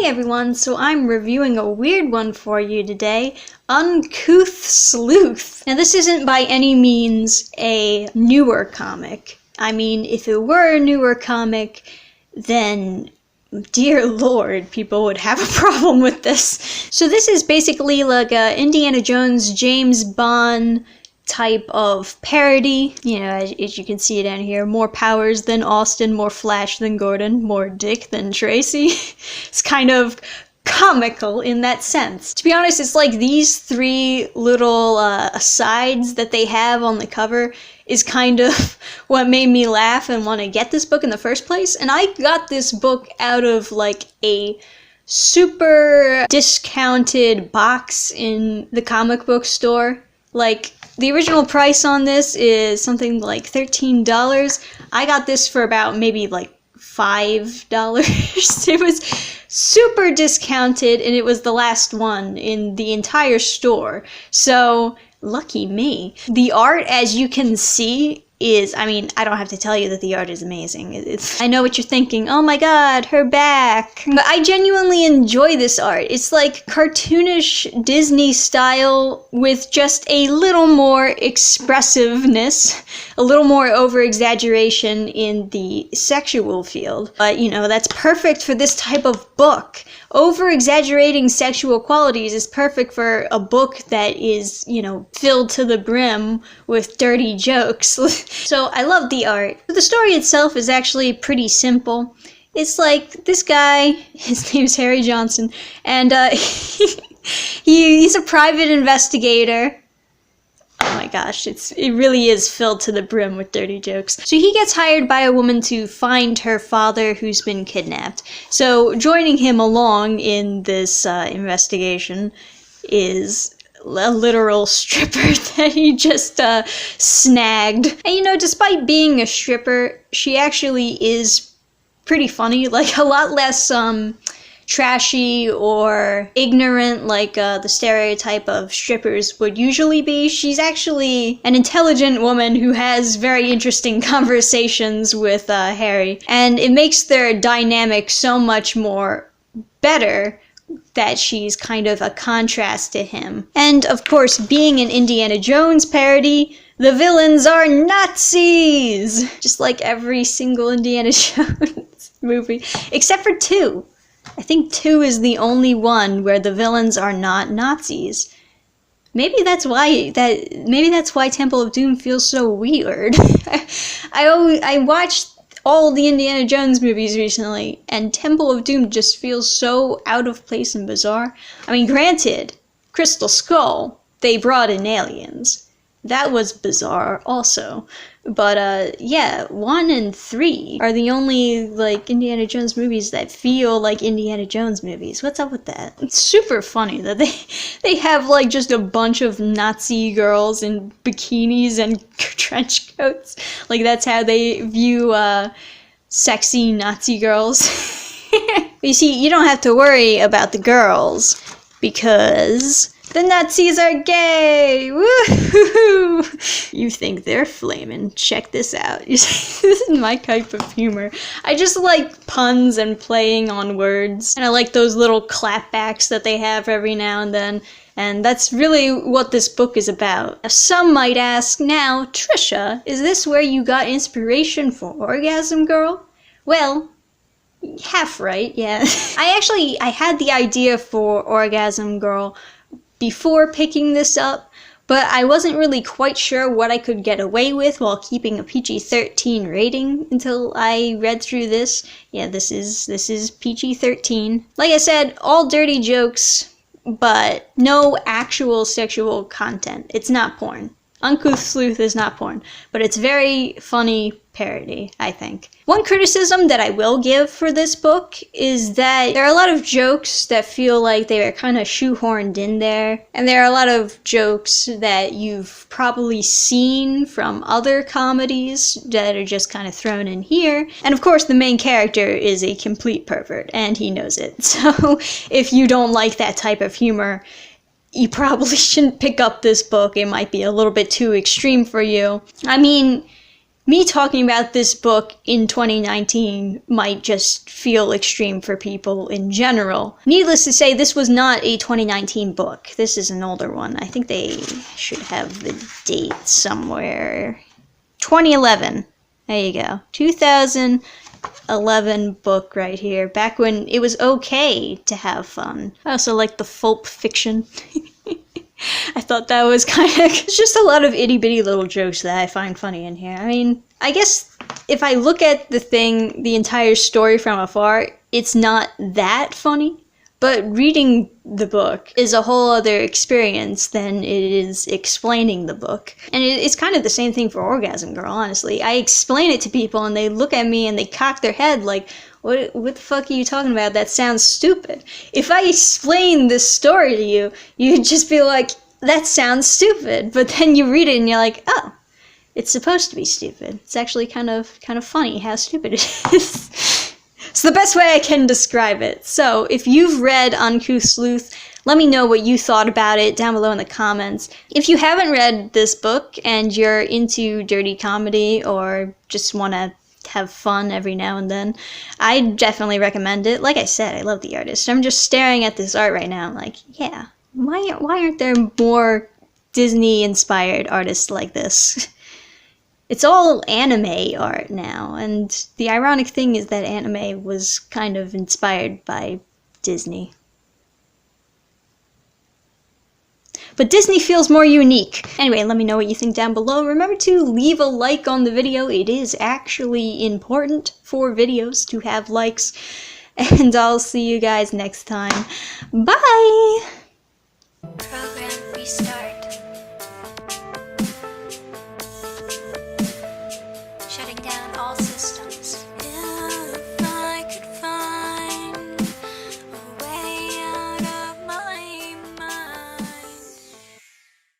Hey everyone, so I'm reviewing a weird one for you today, Uncouth Sleuth. Now this isn't by any means a newer comic. I mean, if it were a newer comic, then dear lord, people would have a problem with this. So this is basically like a Indiana Jones, James Bond type of parody. You know, as you can see down here, more powers than Austin, more Flash than Gordon, more Dick than Tracy. It's kind of comical in that sense. To be honest, it's like these three little asides that they have on the cover is kind of what made me laugh and want to get this book in the first place. And I got this book out of like a super discounted box in the comic book store. Like, the original price on this is something like $13. I got this for about maybe like $5. It was super discounted, and it was the last one in the entire store. So, lucky me. The art, as you can see, is, I mean, I don't have to tell you that the art is amazing. I know what you're thinking, oh my god, her back. But I genuinely enjoy this art. It's like cartoonish Disney style with just a little more expressiveness, a little more over-exaggeration in the sexual field. But, you know, that's perfect for this type of book. Over-exaggerating sexual qualities is perfect for a book that is, you know, filled to the brim with dirty jokes. So I love the art. The story itself is actually pretty simple. It's like this guy, his name's Harry Johnson, and he's a private investigator. Oh my gosh, it really is filled to the brim with dirty jokes. So he gets hired by a woman to find her father who's been kidnapped. So joining him along in this investigation is a literal stripper that he just snagged. And you know, despite being a stripper, she actually is pretty funny, like a lot less trashy or ignorant like the stereotype of strippers would usually be. She's actually an intelligent woman who has very interesting conversations with Harry, and it makes their dynamic so much more better that she's kind of a contrast to him. And of course, being an Indiana Jones parody, the villains are Nazis! Just like every single Indiana Jones movie, except for 2. I think 2 is the only one where the villains are not Nazis. Maybe that's why Temple of Doom feels so weird. I watched all the Indiana Jones movies recently, and Temple of Doom just feels so out of place and bizarre. I mean, granted, Crystal Skull, they brought in aliens. That was bizarre also. But yeah, 1 and 3 are the only like Indiana Jones movies that feel like Indiana Jones movies. What's up with that? It's super funny that they have like just a bunch of Nazi girls in bikinis and trench coats. Like that's how they view sexy Nazi girls. You see, you don't have to worry about the girls because the Nazis are gay! Woo-hoo-hoo! You think they're flamin'. Check this out. This is my type of humor. I just like puns and playing on words. And I like those little clapbacks that they have every now and then. And that's really what this book is about. Some might ask, now, Trisha, is this where you got inspiration for Orgasm Girl? Well, half right, yeah. I had the idea for Orgasm Girl before picking this up, but I wasn't really quite sure what I could get away with while keeping a PG-13 rating until I read through this. Yeah, this is PG-13. Like I said, all dirty jokes, but no actual sexual content. It's not porn. Uncouth Sleuth is not porn, but it's very funny parody, I think. One criticism that I will give for this book is that there are a lot of jokes that feel like they are kind of shoehorned in there, and there are a lot of jokes that you've probably seen from other comedies that are just kind of thrown in here. And of course, the main character is a complete pervert, and he knows it. So if you don't like that type of humor, you probably shouldn't pick up this book. It might be a little bit too extreme for you. I mean, Me talking about this book in 2019 might just feel extreme for people in general. Needless to say, this was not a 2019 book. This is an older one. I think they should have the date somewhere. 2011. There you go. 2011 book right here. Back when it was okay to have fun. I also like the pulp fiction. I thought that was kind of... It's just a lot of itty-bitty little jokes that I find funny in here. I mean, I guess if I look at the entire story from afar, it's not that funny. But reading the book is a whole other experience than it is explaining the book. And it's kind of the same thing for Orgasm Girl, honestly. I explain it to people and they look at me and they cock their head like, what the fuck are you talking about? That sounds stupid. If I explain this story to you, you'd just be like, that sounds stupid. But then you read it and you're like, oh, it's supposed to be stupid. It's actually kind of funny how stupid it is. It's the best way I can describe it. So if you've read Uncouth Sleuth, let me know what you thought about it down below in the comments. If you haven't read this book and you're into dirty comedy or just want to have fun every now and then, I definitely recommend it. Like I said, I love the artist. I'm just staring at this art right now. I'm like, yeah, why aren't there more Disney-inspired artists like this? It's all anime art now, and the ironic thing is that anime was kind of inspired by Disney. But Disney feels more unique. Anyway, let me know what you think down below. Remember to leave a like on the video. It is actually important for videos to have likes. And I'll see you guys next time. Bye! Program restart.